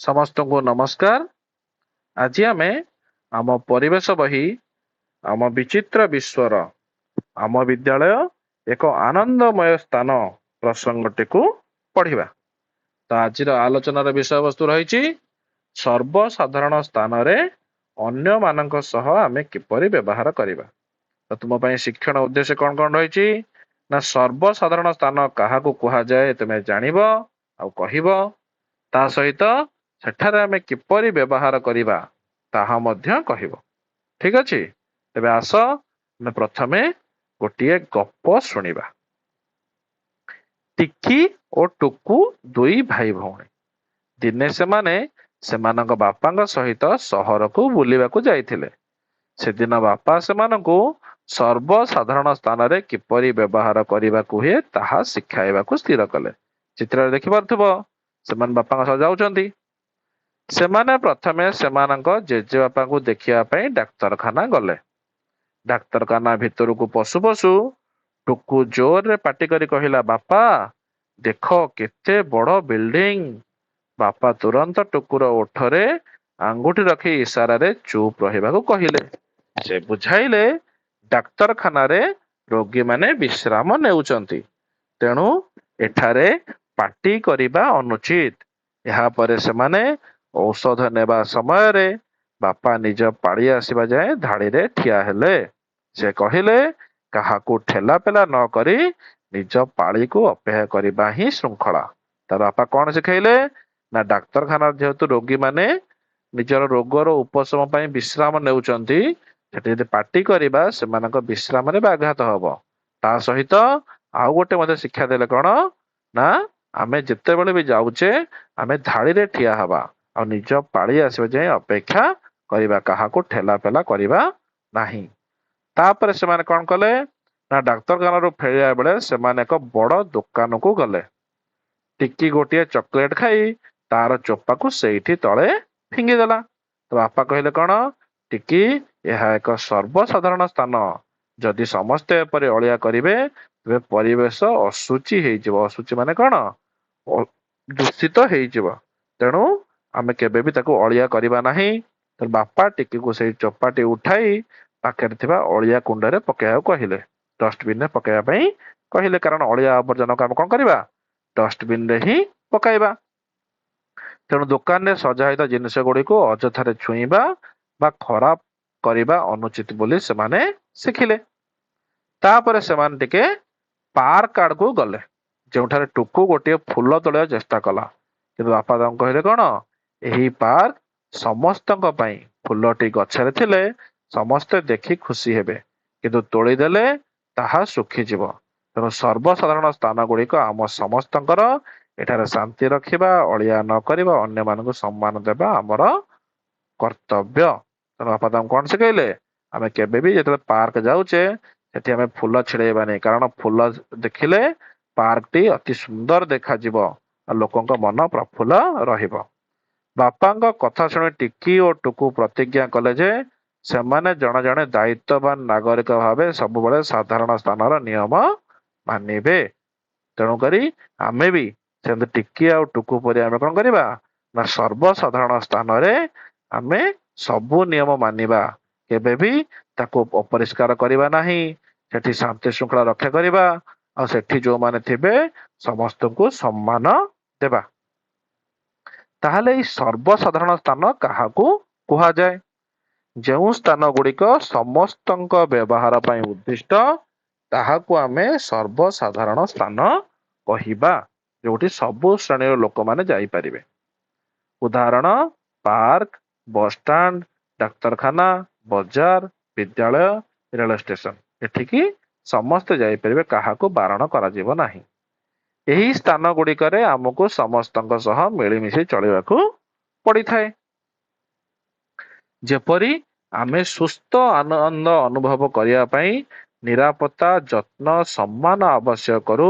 ସମସ୍ତଙ୍କୁ ନମସ୍କାର। ଆଜି ଆମେ ଆମ ପରିବେଶ ବହି ଆମ ବିଚିତ୍ର ବିଶ୍ୱର ଆମ ବିଦ୍ୟାଳୟ ଏକ ଆନନ୍ଦମୟ ସ୍ଥାନ ପ୍ରସଙ୍ଗଟିକୁ ପଢିବା। ତ ଆଜିର ଆଲୋଚନାର ବିଷୟବସ୍ତୁ ରହିଛି ସର୍ବସାଧାରଣ ସ୍ଥାନରେ ଅନ୍ୟମାନଙ୍କ ସହ ଆମେ କିପରି ବ୍ୟବହାର କରିବା। ତ ତୁମ ପାଇଁ ଶିକ୍ଷଣ ଉଦ୍ଦେଶ୍ୟ କଣ କଣ ରହିଛି ନା ସର୍ବସାଧାରଣ ସ୍ଥାନ କାହାକୁ କୁହାଯାଏ ତୁମେ ଜାଣିବ ଆଉ କହିବ। ତା ସହିତ ସେଠାରେ ଆମେ କିପରି ବ୍ୟବହାର କରିବା ତାହା ମଧ୍ୟ କହିବ। ଠିକ ଅଛି, ତେବେ ଆସ ଆମେ ପ୍ରଥମେ ଗୋଟିଏ ଗପ ଶୁଣିବା। ଟିକି ଓ ଟୁକୁ ଦୁଇ ଭାଇ ଭଉଣୀ। ଦିନେ ସେମାନେ ସେମାନଙ୍କ ବାପାଙ୍କ ସହିତ ସହରକୁ ବୁଲିବାକୁ ଯାଇଥିଲେ। ସେଦିନ ବାପା ସେମାନଙ୍କୁ ସର୍ବସାଧାରଣ ସ୍ଥାନରେ କିପରି ବ୍ୟବହାର କରିବାକୁ ହୁଏ ତାହା ଶିଖାଇବାକୁ ସ୍ଥିର କଲେ। ଚିତ୍ରରେ ଦେଖିପାରୁଥିବ ସେମାନେ ବାପାଙ୍କ ସହ ଯାଉଛନ୍ତି। ସେମାନେ ପ୍ରଥମେ ସେମାନଙ୍କ ଜେଜେବାପାଙ୍କୁ ଦେଖିବା ପାଇଁ ଡାକ୍ତରଖାନା ଗଲେ। ଡାକ୍ତରଖାନା ଭିତରକୁ ପଶୁ ପଶୁ ଟୁକୁ ଜୋରରେ ପାଟି କରି କହିଲା, ବାପା ଦେଖ କେତେ ବଡ ବିଲ୍ଡିଂ। ବାପା ତୁରନ୍ତ ଟୁକୁର ଓଠରେ ଆଙ୍ଗୁଠି ରଖି ଇସାରାରେ ଚୁପ୍ ରହିବାକୁ କହିଲେ। ସେ ବୁଝାଇଲେ ଡାକ୍ତରଖାନାରେ ରୋଗୀମାନେ ବିଶ୍ରାମ ନେଉଛନ୍ତି, ତେଣୁ ଏଠାରେ ପାଟି କରିବା ଅନୁଚିତ। ଏହାପରେ ସେମାନେ ଔଷଧ ନେବା ସମୟରେ ବାପା ନିଜ ପାଳି ଆସିବା ଯାଏ ଧାଡିରେ ଠିଆ ହେଲେ। ସେ କହିଲେ, କାହାକୁ ଠେଲାପେଲା ନ କରି ନିଜ ପାଳିକୁ ଅପେକ୍ଷା କରିବା ହିଁ ଶୃଙ୍ଖଳା। ତା ବାପା କଣ ଶିଖେଇଲେ ନା ଡାକ୍ତରଖାନାର ଯେହେତୁ ରୋଗୀମାନେ ନିଜର ରୋଗର ଉପଶମ ପାଇଁ ବିଶ୍ରାମ ନେଉଛନ୍ତି, ସେଠି ଯଦି ପାଟି କରିବା ସେମାନଙ୍କ ବିଶ୍ରାମରେ ବ୍ୟାଘାତ ହବ। ତା ସହିତ ଆଉ ଗୋଟେ ମଧ୍ୟ ଶିକ୍ଷା ଦେଲେ କଣ ନା ଆମେ ଯେତେବେଳେ ବି ଯାଉଛେ ଆମେ ଧାଡିରେ ଠିଆ ହବା ଆଉ ନିଜ ପାଳି ଆସିବା ଯାଏ ଅପେକ୍ଷା କରିବା, କାହାକୁ ଠେଲାପେଲା କରିବା ନାହିଁ। ତାପରେ ସେମାନେ କଣ କଲେ ନା ଡାକ୍ତରଖାନାରୁ ଫେରିବା ବେଳେ ସେମାନେ ଏକ ବଡ ଦୋକାନକୁ ଗଲେ। ଟିକି ଗୋଟିଏ ଚକୋଲେଟ ଖାଇ ତାର ଚୋପାକୁ ସେଇଠି ତଳେ ଫିଙ୍ଗିଦେଲା। ତ ବାପା କହିଲେ କଣ, ଟିକି ଏହା ଏକ ସର୍ବସାଧାରଣ ସ୍ଥାନ। ଯଦି ସମସ୍ତେ ଏପରି ଅଳିଆ କରିବେ ତେବେ ପରିବେଶ ଅଶୁଚି ହେଇଯିବ। ଅଶୁଚି ମାନେ କଣ, ଦୂଷିତ ହେଇଯିବ। ତେଣୁ ଆମେ କେବେ ବି ତାକୁ ଅଳିଆ କରିବା ନାହିଁ। ତ ବାପା ଟିକିକୁ ସେଇ ଚୋପାଟି ଉଠାଇ ପାଖରେ ଥିବା ଅଳିଆ କୁଣ୍ଡରେ ପକେଇବାକୁ କହିଲେ, ଡଷ୍ଟବିନରେ ପକେଇବା ପାଇଁ କହିଲେ। କାରଣ ଅଳିଆ ଆବର୍ଜନାକୁ ଆମେ କଣ କରିବା, ଡଷ୍ଟବିନରେ ହିଁ ପକାଇବା। ତେଣୁ ଦୋକାନରେ ସଜା ହେଇଥିବା ଜିନିଷ ଗୁଡିକୁ ଅଯଥାରେ ଛୁଇଁବା ବା ଖରାପ କରିବା ଅନୁଚିତ ବୋଲି ସେମାନେ ଶିଖିଲେ। ତାପରେ ସେମାନେ ଟିକେ ପାର୍କ ଆଡକୁ ଗଲେ, ଯେଉଁଠାରେ ଟୁକୁ ଗୋଟିଏ ଫୁଲ ତୋଳିବାକୁ ଚେଷ୍ଟା କଲା। କିନ୍ତୁ ବାପା ତାଙ୍କୁ କହିଲେ କଣ, ଏହି ପାର୍କ ସମସ୍ତଙ୍କ ପାଇଁ। ଫୁଲଟି ଗଛରେ ଥିଲେ ସମସ୍ତେ ଦେଖି ଖୁସି ହେବେ, କିନ୍ତୁ ତୋଳିଦେଲେ ତାହା ଶୁଖିଯିବ। ତେଣୁ ସର୍ବସାଧାରଣ ସ୍ଥାନ ଗୁଡିକ ଆମ ସମସ୍ତଙ୍କର। ଏଠାରେ ଶାନ୍ତି ରଖିବା, ଅଳିଆ ନ କରିବା, ଅନ୍ୟମାନଙ୍କୁ ସମ୍ମାନ ଦେବା ଆମର କର୍ତ୍ତବ୍ୟ। ତେଣୁ ବାପା ତାଙ୍କୁ କଣ ଶିଖେଇଲେ, ଆମେ କେବେ ବି ଯେତେବେଳେ ପାର୍କ ଯାଉଛେ ସେଠି ଆମେ ଫୁଲ ଛିଡେଇବାନି। କାରଣ ଫୁଲ ଦେଖିଲେ ପାର୍କଟି ଅତି ସୁନ୍ଦର ଦେଖାଯିବ ଆଉ ଲୋକଙ୍କ ମନ ପ୍ରଫୁଲ୍ଲ ରହିବ। ବାପାଙ୍କ କଥା ଶୁଣି ଟିକି ଓ ଟୁକୁ ପ୍ରତିଜ୍ଞା କଲେ ଯେ ସେମାନେ ଜଣେ ଜଣେ ଦାୟିତ୍ୱବାନ ନାଗରିକ ଭାବେ ସବୁବେଳେ ସାଧାରଣ ସ୍ଥାନର ନିୟମ ମାନିବେ। ତେଣୁକରି ଆମେ ବି ସେମିତି ଟିକି ଆଉ ଟୁକୁ ପରି ଆମେ କଣ କରିବା ନା ସର୍ବସାଧାରଣ ସ୍ଥାନରେ ଆମେ ସବୁ ନିୟମ ମାନିବା। କେବେ ବି ତାକୁ ଅପରିଷ୍କାର କରିବା ନାହିଁ। ସେଠି ଶାନ୍ତି ଶୃଙ୍ଖଳା ରକ୍ଷା କରିବା ଆଉ ସେଠି ଯୋଉମାନେ ଥିବେ ସମସ୍ତଙ୍କୁ ସମ୍ମାନ ଦେବା। ତାହେଲେ ଏଇ ସର୍ବସାଧାରଣ ସ୍ଥାନ କାହାକୁ କୁହାଯାଏ? ଯେଉଁ ସ୍ଥାନ ଗୁଡିକ ସମସ୍ତଙ୍କ ବ୍ୟବହାର ପାଇଁ ଉଦ୍ଦିଷ୍ଟ ତାହାକୁ ଆମେ ସର୍ବସାଧାରଣ ସ୍ଥାନ କହିବା, ଯୋଉଠି ସବୁ ଶ୍ରେଣୀର ଲୋକମାନେ ଯାଇପାରିବେ। ଉଦାହରଣ, ପାର୍କ, ବସଷ୍ଟାଣ୍ଡ, ଡାକ୍ତରଖାନା, ବଜାର, ବିଦ୍ୟାଳୟ, ରେଳ ଷ୍ଟେସନ। ଏଠିକି ସମସ୍ତେ ଯାଇପାରିବେ, କାହାକୁ ବାରଣ କରାଯିବ ନାହିଁ। ଏହି ସ୍ଥାନ ଗୁଡିକରେ ଆମକୁ ସମସ୍ତଙ୍କ ସହ ମିଳିମିଶି ଚଳିବାକୁ ପଡିଥାଏ। ଯେପରି ଆମେ ସୁସ୍ଥ ଆନନ୍ଦ ଅନୁଭବ କରିବା ପାଇଁ ନିରାପତ୍ତା, ଯତ୍ନ, ସମ୍ମାନ ଆବଶ୍ୟକ କରୁ,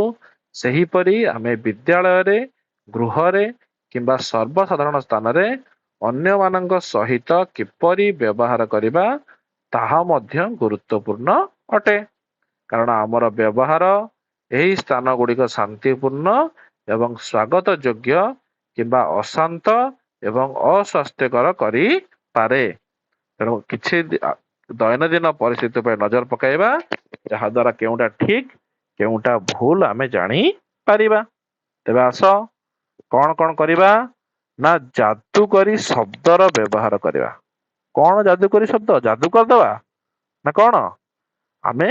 ସେହିପରି ଆମେ ବିଦ୍ୟାଳୟରେ, ଗୃହରେ କିମ୍ବା ସର୍ବସାଧାରଣ ସ୍ଥାନରେ ଅନ୍ୟମାନଙ୍କ ସହିତ କିପରି ବ୍ୟବହାର କରିବା ତାହା ମଧ୍ୟ ଗୁରୁତ୍ୱପୂର୍ଣ୍ଣ ଅଟେ। କାରଣ ଆମର ବ୍ୟବହାର ଏହି ସ୍ଥାନ ଗୁଡିକ ଶାନ୍ତିପୂର୍ଣ୍ଣ ଏବଂ ସ୍ୱାଗତ ଯୋଗ୍ୟ କିମ୍ବା ଅଶାନ୍ତ ଏବଂ ଅସ୍ୱାସ୍ଥ୍ୟକର କରିପାରେ। ତେଣୁ କିଛି ଦୈନନ୍ଦିନ ପରିସ୍ଥିତି ଉପରେ ନଜର ପକାଇବା, ଯାହା ଦ୍ୱାରା କେଉଁଟା ଠିକ କେଉଁଟା ଭୁଲ ଆମେ ଜାଣିପାରିବା। ତେବେ ଆସ କଣ କଣ କରିବା ନା ଯାଦୁକରୀ ଶବ୍ଦର ବ୍ୟବହାର କରିବା। କଣ ଯାଦୁକରୀ ଶବ୍ଦ? ଯାଦୁ କରିଦବା ନା କଣ? ଆମେ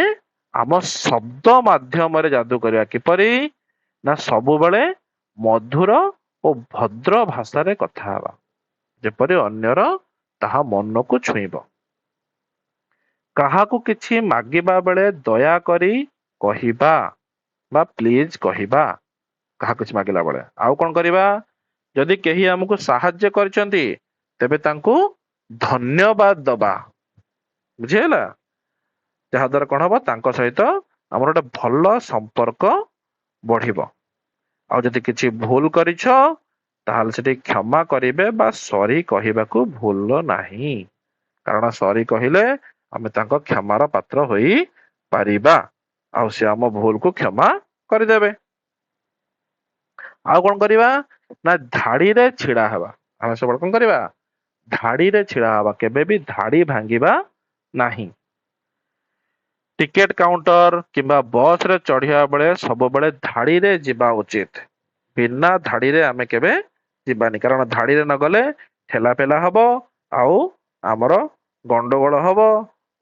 ଆମ ଶବ୍ଦ ମାଧ୍ୟମରେ ଯାଦୁ କରିବା। କିପରି ନା ସବୁବେଳେ ମଧୁର ଓ ଭଦ୍ର ଭାଷାରେ କଥା ହେବା, ଯେପରି ଅନ୍ୟର ତାହା ମନକୁ ଛୁଇଁବ। କାହାକୁ କିଛି ମାଗିବା ବେଳେ ଦୟାକରି କହିବା ବା ପ୍ଲିଜ କହିବା, କାହାକୁ କିଛି ମାଗିଲା ବେଳେ। ଆଉ କଣ କରିବା? ଯଦି କେହି ଆମକୁ ସାହାଯ୍ୟ କରିଛନ୍ତି ତେବେ ତାଙ୍କୁ ଧନ୍ୟବାଦ ଦବା। ବୁଝିହେଲା? ଯାହା ଦ୍ୱାରା କଣ ହବ? ତାଙ୍କ ସହିତ ଆମର ଗୋଟେ ଭଲ ସମ୍ପର୍କ ବଢିବ। ଆଉ ଯଦି କିଛି ଭୁଲ କରିଛ ତାହେଲେ ସେଠି କ୍ଷମା କରିବେ ବା ସରି କହିବାକୁ ଭୁଲ ନାହିଁ। କାରଣ ସରି କହିଲେ ଆମେ ତାଙ୍କ କ୍ଷମାର ପାତ୍ର ହୋଇପାରିବା, ଆଉ ସେ ଆମ ଭୁଲକୁ କ୍ଷମା କରିଦେବେ। ଆଉ କଣ କରିବା ନା ଧାଡିରେ ଛିଡା ହେବା। ଆମେ ସବୁବେଳେ କଣ କରିବା? ଧାଡିରେ ଛିଡା ହେବା, କେବେ ବି ଧାଡି ଭାଙ୍ଗିବା ନାହିଁ। ଟିକେଟ କାଉଣ୍ଟର କିମ୍ବା ବସରେ ଚଢିବା ବେଳେ ସବୁବେଳେ ଧାଡିରେ ଯିବା ଉଚିତ। ବିନା ଧାଡିରେ ଆମେ କେବେ ଯିବାନି, କାରଣ ଧାଡିରେ ନ ଗଲେ ଠେଲା ପେଲା ହବ, ଆଉ ଆମର ଗଣ୍ଡଗୋଳ ହବ,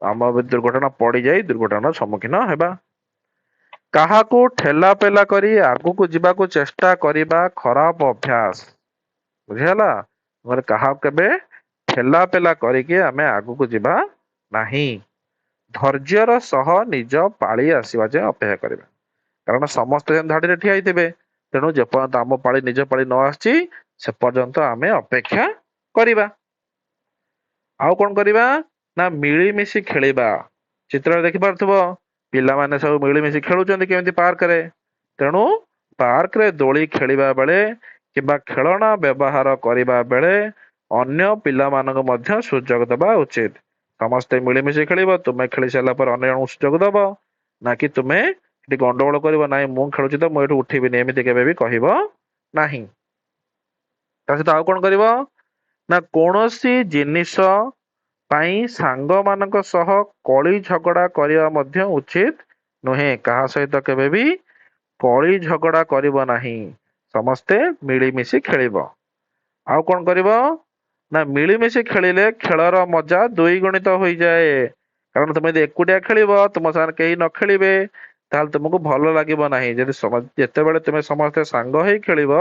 ଆମ ଦୁର୍ଘଟଣା ପଡିଯାଇ ଦୁର୍ଘଟଣାର ସମ୍ମୁଖୀନ ହେବା। କାହାକୁ ଠେଲା ପେଲା କରି ଆଗକୁ ଯିବାକୁ ଚେଷ୍ଟା କରିବା ଖରାପ ଅଭ୍ୟାସ। ବୁଝିହେଲା? କାହାକୁ କେବେ ଠେଲା ପେଲା କରିକି ଆମେ ଆଗକୁ ଯିବା ନାହିଁ। ଧୈର୍ଯ୍ୟର ସହ ନିଜ ପାଳି ଆସିବା ଯାଏ ଅପେକ୍ଷା କରିବା, କାରଣ ସମସ୍ତେ ଧାଡିରେ ଠିଆ ହେଇଥିବେ। ତେଣୁ ଯେପର୍ଯ୍ୟନ୍ତ ଆମ ପାଳି ନିଜ ପାଳି ନ ଆସିଛି ସେ ପର୍ଯ୍ୟନ୍ତ ଆମେ ଅପେକ୍ଷା କରିବା। ଆଉ କଣ କରିବା ନା ମିଳିମିଶି ଖେଳିବା। ଚିତ୍ରରେ ଦେଖିପାରୁଥିବ ପିଲାମାନେ ସବୁ ମିଳିମିଶି ଖେଳୁଛନ୍ତି କେମିତି ପାର୍କରେ। ତେଣୁ ପାର୍କରେ ଦୋଳି ଖେଳିବା ବେଳେ କିମ୍ବା ଖେଳଣା ବ୍ୟବହାର କରିବା ବେଳେ ଅନ୍ୟ ପିଲାମାନଙ୍କୁ ମଧ୍ୟ ସୁଯୋଗ ଦେବା ଉଚିତ। ସମସ୍ତେ ମିଳିମିଶି ଖେଳିବ, ତୁମେ ଖେଳି ସାରିଲା ପରେ ଅନ୍ୟ ଜଣଙ୍କୁ ସୁଯୋଗ ଦବ, ନା କି ତୁମେ ଏଠି ଗଣ୍ଡଗୋଳ କରିବ, ନାଇଁ ମୁଁ ଖେଳୁଛି ତ ମୁଁ ଏଠୁ ଉଠିବିନି, ଏମିତି କେବେ ବି କହିବ ନାହିଁ। ତା ସହିତ ଆଉ କଣ କରିବ ନା କୌଣସି ଜିନିଷ ପାଇଁ ସାଙ୍ଗମାନଙ୍କ ସହ କଳି ଝଗଡା କରିବା ମଧ୍ୟ ଉଚିତ ନୁହେଁ। କାହା ସହିତ କେବେ ବି କଳି ଝଗଡା କରିବ ନାହିଁ, ସମସ୍ତେ ମିଳିମିଶି ଖେଳିବ। ଆଉ କଣ କରିବ ନା ମିଳିମିଶି ଖେଳିଲେ ଖେଳର ମଜା ଦୁଇ ଗୁଣିତ ହୋଇଯାଏ। କାରଣ ତମେ ଯଦି ଏକୁଟିଆ ଖେଳିବ, ତୁମ ସାଙ୍ଗରେ କେହି ନ ଖେଳିବେ, ତାହେଲେ ତୁମକୁ ଭଲ ଲାଗିବ ନାହିଁ। ଯଦି ଯେତେବେଳେ ତୁମେ ସମସ୍ତେ ସାଙ୍ଗ ହେଇ ଖେଳିବ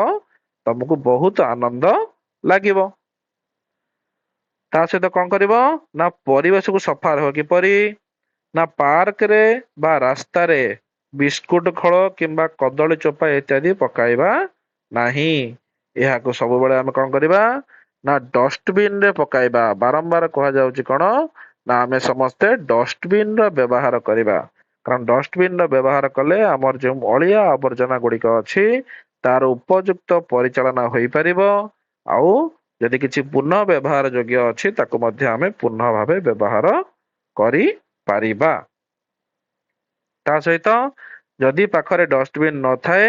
ତମକୁ ବହୁତ ଆନନ୍ଦ ଲାଗିବ। ତା ସହିତ କଣ କରିବ ନା ପରିବେଶକୁ ସଫା ରହିବ। କିପରି ନା ପାର୍କରେ ବା ରାସ୍ତାରେ ବିସ୍କୁଟ ଖୋଳ କିମ୍ବା କଦଳୀ ଚୋପା ଇତ୍ୟାଦି ପକାଇବା ନାହିଁ। ଏହାକୁ ସବୁବେଳେ ଆମେ କଣ କରିବା ନା ଡଷ୍ଟବିନ ରେ ପକାଇବା। ବାରମ୍ବାର କୁହାଯାଉଛି କଣ ନା ଆମେ ସମସ୍ତେ ଡଷ୍ଟବିନ ର ବ୍ୟବହାର କରିବା। କାରଣ ଡଷ୍ଟବିନ ର ବ୍ୟବହାର କଲେ ଆମର ଯେଉଁ ଅଳିଆ ଆବର୍ଜନା ଗୁଡିକ ଅଛି ତାର ଉପଯୁକ୍ତ ପରିଚାଳନା ହୋଇପାରିବ, ଆଉ ଯଦି କିଛି ପୁନଃ ବ୍ୟବହାର ଯୋଗ୍ୟ ଅଛି ତାକୁ ମଧ୍ୟ ଆମେ ପୁନଃ ଭାବେ ବ୍ୟବହାର କରିପାରିବା। ତା ସହିତ ଯଦି ପାଖରେ ଡଷ୍ଟବିନ ନଥାଏ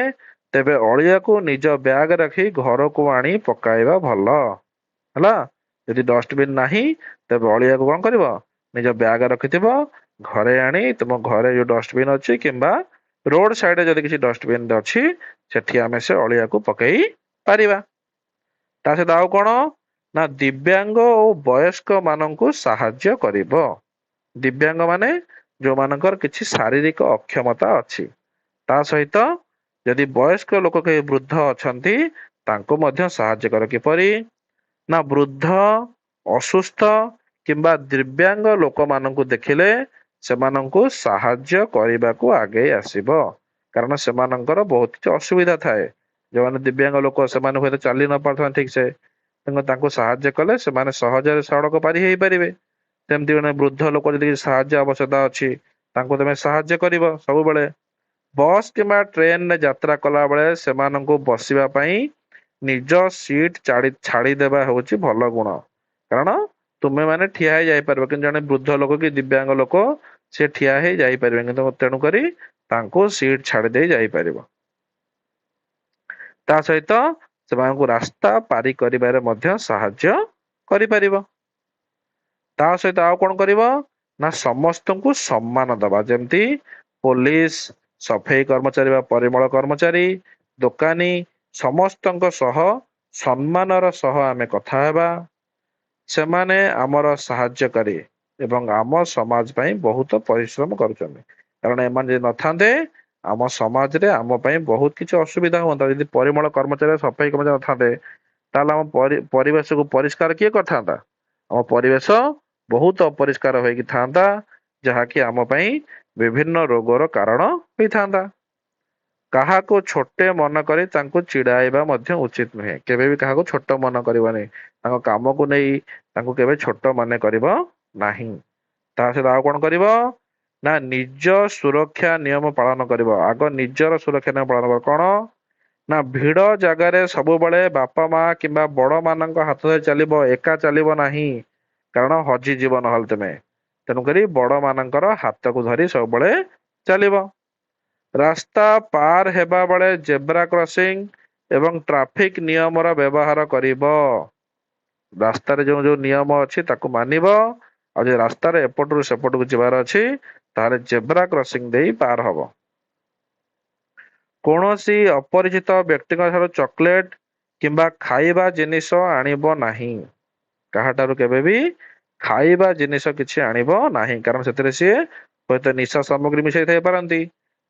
ତେବେ ଅଳିଆକୁ ନିଜ ବ୍ୟାଗ ରଖି ଘରକୁ ଆଣି ପକାଇବା ଭଲ। ହେଲା? ଯଦି ଡଷ୍ଟବିନ ନାହିଁ ତେବେ ଅଳିଆକୁ କଣ କରିବ, ନିଜ ବ୍ୟାଗ ରଖିଥିବ, ଘରେ ଆଣି ତୁମ ଘରେ ଯୋଉ ଡଷ୍ଟବିନ ଅଛି କିମ୍ବା ରୋଡ ସାଇଡରେ ଯଦି କିଛି ଡଷ୍ଟବିନ ଅଛି ସେଠି ଆମେ ସେ ଅଳିଆକୁ ପକେଇ ପାରିବା। ତା ସହିତ ଆଉ କଣ ନା ଦିବ୍ୟାଙ୍ଗ ଓ ବୟସ୍କ ମାନଙ୍କୁ ସାହାଯ୍ୟ କରିବ। ଦିବ୍ୟାଙ୍ଗ ମାନେ ଯୋଉମାନଙ୍କର କିଛି ଶାରୀରିକ ଅକ୍ଷମତା ଅଛି। ତା ସହିତ ଯଦି ବୟସ୍କ ଲୋକ କେହି ବୃଦ୍ଧ ଅଛନ୍ତି ତାଙ୍କୁ ମଧ୍ୟ ସାହାଯ୍ୟ କର। କିପରି ନା ବୃଦ୍ଧ, ଅସୁସ୍ଥ କିମ୍ବା ଦିବ୍ୟାଙ୍ଗ ଲୋକମାନଙ୍କୁ ଦେଖିଲେ ସେମାନଙ୍କୁ ସାହାଯ୍ୟ କରିବାକୁ ଆଗେଇ ଆସିବ। କାରଣ ସେମାନଙ୍କର ବହୁତ କିଛି ଅସୁବିଧା ଥାଏ। ଯୋଉମାନେ ଦିବ୍ୟାଙ୍ଗ ଲୋକ ସେମାନେ ହୁଏତ ଚାଲି ନ ପାରୁଥିବେ ଠିକ ସେ, ତେଣୁ ତାଙ୍କୁ ସାହାଯ୍ୟ କଲେ ସେମାନେ ସହଜରେ ସଡକ ପାରି ହେଇପାରିବେ। ସେମିତି ଜଣେ ବୃଦ୍ଧ ଲୋକ ଯଦି କିଛି ସାହାଯ୍ୟ ଆବଶ୍ୟକତା ଅଛି ତାଙ୍କୁ ତମେ ସାହାଯ୍ୟ କରିବ ସବୁବେଳେ। ବସ୍ କିମ୍ବା ଟ୍ରେନରେ ଯାତ୍ରା କଲା ବେଳେ ସେମାନଙ୍କୁ ବସିବା ପାଇଁ ନିଜ ସିଟ ଛାଡିଦେବା ହଉଛି ଭଲ ଗୁଣ। କାରଣ ତୁମେ ମାନେ ଠିଆ ହେଇ ଯାଇପାରିବ, କିନ୍ତୁ ଜଣେ ବୃଦ୍ଧ ଲୋକ କି ଦିବ୍ୟାଙ୍ଗ ଲୋକ ସେ ଠିଆ ହେଇ ଯାଇପାରିବେ, କିନ୍ତୁ ତେଣୁକରି ତାଙ୍କୁ ସିଟ ଛାଡି ଦେଇ ଯାଇପାରିବ। ତା ସହିତ ସେମାନଙ୍କୁ ରାସ୍ତା ପାରି କରିବାରେ ମଧ୍ୟ ସାହାଯ୍ୟ କରିପାରିବ। ତା ସହିତ ଆଉ କଣ କରିବ ନା ସମସ୍ତଙ୍କୁ ସମ୍ମାନ ଦବା, ଯେମିତି ପୋଲିସ, ସଫେଇ କର୍ମଚାରୀ ବା ପରିମଳ କର୍ମଚାରୀ, ଦୋକାନୀ ସମସ୍ତଙ୍କ ସହ ସମ୍ମାନର ସହ ଆମେ କଥା ହେବା। ସେମାନେ ଆମର ସାହାଯ୍ୟକାରୀ ଏବଂ ଆମ ସମାଜ ପାଇଁ ବହୁତ ପରିଶ୍ରମ କରୁଛନ୍ତି। କାରଣ ଏମାନେ ଯଦି ନଥାନ୍ତେ ଆମ ସମାଜରେ ଆମ ପାଇଁ ବହୁତ କିଛି ଅସୁବିଧା ହୁଅନ୍ତା। ଯଦି ପରିମଳ କର୍ମଚାରୀ, ସଫେଇ କର୍ମଚାରୀ ନଥାନ୍ତେ ତାହେଲେ ଆମ ପରିବେଶକୁ ପରିଷ୍କାର କିଏ କରିଥାନ୍ତା? ଆମ ପରିବେଶ ବହୁତ ଅପରିଷ୍କାର ହୋଇକି ଥାନ୍ତା, ଯାହାକି ଆମ ପାଇଁ ବିଭିନ୍ନ ରୋଗର କାରଣ ହୋଇଥାନ୍ତା। କାହାକୁ ଛୋଟେ ମନ କରି ତାଙ୍କୁ ଚିଡାଇବା ମଧ୍ୟ ଉଚିତ ନୁହେଁ। କେବେ ବି କାହାକୁ ଛୋଟ ମନ କରିବନି। ତାଙ୍କ କାମକୁ ନେଇ ତାଙ୍କୁ କେବେ ଛୋଟ ମନେ କରିବ ନାହିଁ। ତା ସହିତ ଆଉ କଣ କରିବ ନା ନିଜ ସୁରକ୍ଷା ନିୟମ ପାଳନ କରିବ। ଆଗ ନିଜର ସୁରକ୍ଷା ନିୟମ ପାଳନ କରିବ। କଣ ନା ଭିଡ ଜାଗାରେ ସବୁବେଳେ ବାପା ମା କିମ୍ବା ବଡ ମାନଙ୍କ ହାତ ଧରି ଚାଲିବ, ଏକା ଚାଲିବ ନାହିଁ। କାରଣ ହଜିଯିବ ନହେଲେ ତୁମେ। ତେଣୁକରି ବଡ ମାନଙ୍କର ହାତକୁ ଧରି ସବୁବେଳେ ଚାଲିବ। ରାସ୍ତା ପାର ହେବା ବେଳେ ଜେବ୍ରା କ୍ରସିଂ ଏବଂ ଟ୍ରାଫିକ ନିୟମର ବ୍ୟବହାର କରିବ। ରାସ୍ତାରେ ଯୋଉ ଯୋଉ ନିୟମ ଅଛି ତାକୁ ମାନିବ। ଆଉ ଯଦି ରାସ୍ତାରେ ଏପଟରୁ ସେପଟକୁ ଯିବାର ଅଛି ତାହେଲେ ଜେବ୍ରା କ୍ରସିଂ ଦେଇ ପାର ହବ। କୌଣସି ଅପରିଚିତ ବ୍ୟକ୍ତିଙ୍କ ଠାରୁ ଚକୋଲେଟ କିମ୍ବା ଖାଇବା ଜିନିଷ ଆଣିବ ନାହିଁ। କାହାଠାରୁ କେବେ ବି ଖାଇବା ଜିନିଷ କିଛି ଆଣିବ ନାହିଁ, କାରଣ ସେଥିରେ ସିଏ ହୁଏତ ନିଶା ସାମଗ୍ରୀ ମିଶାଇ ଥାଇପାରନ୍ତି,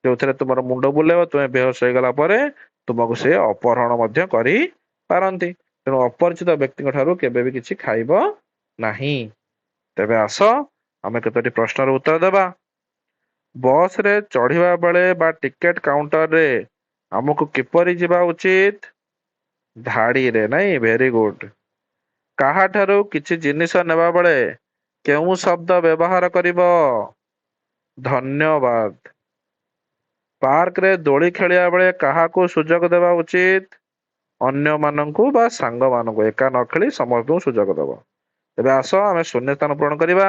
ଯୋଉଥିରେ ତୁମର ମୁଣ୍ଡ ବୁଲେଇବ, ତୁମେ ବେହୋସ ହେଇଗଲା ପରେ ତୁମକୁ ସେ ଅପହରଣ ମଧ୍ୟ କରିପାରନ୍ତି। ତେଣୁ ଅପରିଚିତ ବ୍ୟକ୍ତିଙ୍କ ଠାରୁ କେବେ ବି କିଛି ଖାଇବ ନାହିଁ। ତେବେ ଆସ ଆମେ କେତୋଟି ପ୍ରଶ୍ନର ଉତ୍ତର ଦେବା। ବସ ରେ ଚଢିବା ବେଳେ ବା ଟିକେଟ କାଉଣ୍ଟରରେ ଆମକୁ କିପରି ଯିବା ଉଚିତ? ଧାଡିରେ, ନାଇଁ? Very good. କାହାଠାରୁ କିଛି ଜିନିଷ ନେବା ବେଳେ କେଉଁ ଶବ୍ଦ ବ୍ୟବହାର କରିବ? ଧନ୍ୟବାଦ। ପାର୍କରେ ଦୋଳି ଖେଳିବା ବେଳେ କାହାକୁ ସୁଯୋଗ ଦେବା ଉଚିତ? ଅନ୍ୟମାନଙ୍କୁ ବା ସାଙ୍ଗମାନଙ୍କୁ। ଏକା ନ ଖେଳି ସମସ୍ତଙ୍କୁ ସୁଯୋଗ ଦେବ। ଏବେ ଆସ ଆମେ ଶୂନ୍ୟ ସ୍ଥାନ ପୂରଣ କରିବା।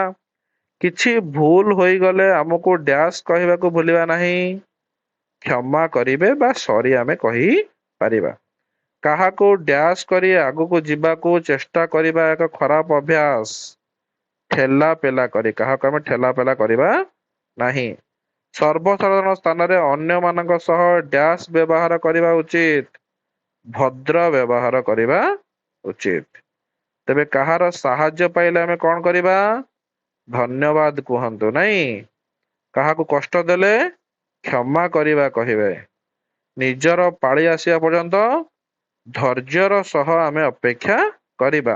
କିଛି ଭୁଲ ହୋଇଗଲେ ଆମକୁ ଡ୍ୟାସ୍ କହିବାକୁ ଭୁଲିବା ନାହିଁ। କ୍ଷମା କରିବେ ବା ସରି ଆମେ କହିପାରିବା। କାହାକୁ ଡ୍ୟାସ୍ କରି ଆଗକୁ ଯିବାକୁ ଚେଷ୍ଟା କରିବା ଏକ ଖରାପ ଅଭ୍ୟାସ। ଠେଲା ପେଲା କରି, କାହାକୁ ଆମେ ଠେଲା ପେଲା କରିବା ନାହିଁ। ସର୍ବସାଧାରଣ ସ୍ଥାନରେ ଅନ୍ୟମାନଙ୍କ ସହ ଡ୍ୟାସ୍ ବ୍ୟବହାର କରିବା ଉଚିତ। ଭଦ୍ର ବ୍ୟବହାର କରିବା ଉଚିତ। ତେବେ କାହାର ସାହାଯ୍ୟ ପାଇଲେ ଆମେ କଣ କରିବା? ଧନ୍ୟବାଦ କୁହନ୍ତୁ, ନାଇଁ? କାହାକୁ କଷ୍ଟ ଦେଲେ କ୍ଷମା କରିବା କହିବେ। ନିଜର ପାଳି ଆସିବା ପର୍ଯ୍ୟନ୍ତ ଧୈର୍ଯ୍ୟର ସହ ଆମେ ଅପେକ୍ଷା କରିବା।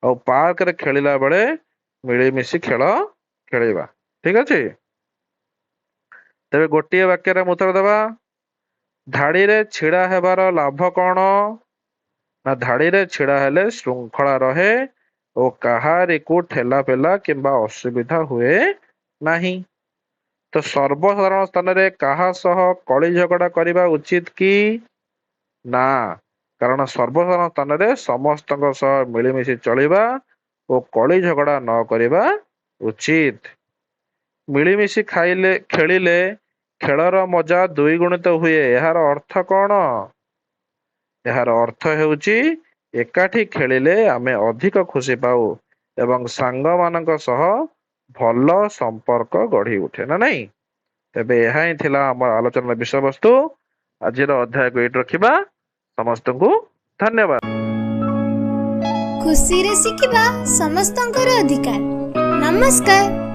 ଆଉ ପାର୍କରେ ଖେଳିଲା ବେଳେ ମିଳିମିଶି ଖେଳ ଖେଳିବା। ଠିକ ଅଛି? ତେବେ ଗୋଟିଏ ବାକ୍ୟରେ ଆମେ ଉତ୍ତର ଦେବା। ଧାଡିରେ ଛିଡା ହେବାର ଲାଭ କଣ? ନା ଧାଡିରେ ଛିଡା ହେଲେ ଶୃଙ୍ଖଳା ରହେ ଓ କାହାରିକୁ ଠେଲା ପେଲା କିମ୍ବା ଅସୁବିଧା ହୁଏ ନାହିଁ। ତ ସର୍ବସାଧାରଣ ସ୍ଥାନରେ କାହା ସହ କଳି ଝଗଡା କରିବା ଉଚିତ କି? ନା, କାରଣ ସର୍ବସାଧାରଣ ସ୍ଥାନରେ ସମସ୍ତଙ୍କ ସହ ମିଳିମିଶି ଚଳିବା ଓ କଳି ଝଗଡା ନ କରିବା ଉଚିତ। ମିଳିମିଶି ଖେଳିଲେ ଖେଳର ମଜା ଦ୍ୱିଗୁଣିତ ହୁଏ। ଏହାର ଅର୍ଥ କଣ? ଏହାର ଅର୍ଥ ହେଉଛି ଏକାଠି ଖେଳିଲେ ଆମେ ଅଧିକ ଖୁସି ପାଉ ଏବଂ ସାଙ୍ଗମାନଙ୍କ ସହ ଭଲ ସମ୍ପର୍କ ଗଢି ଉଠେ, ନା ନାଇଁ? ତେବେ ଏହା ହିଁ ଥିଲା ଆମର ଆଲୋଚନାର ବିଷୟବସ୍ତୁ। ଆଜିର ଅଧ୍ୟାୟକୁ ଏଇଠି ରଖିବା। ସମସ୍ତଙ୍କୁ ଧନ୍ୟବାଦ। ଖୁସିରେ ଶିଖିବା ସମସ୍ତଙ୍କର ଅଧିକାର। ନମସ୍କାର।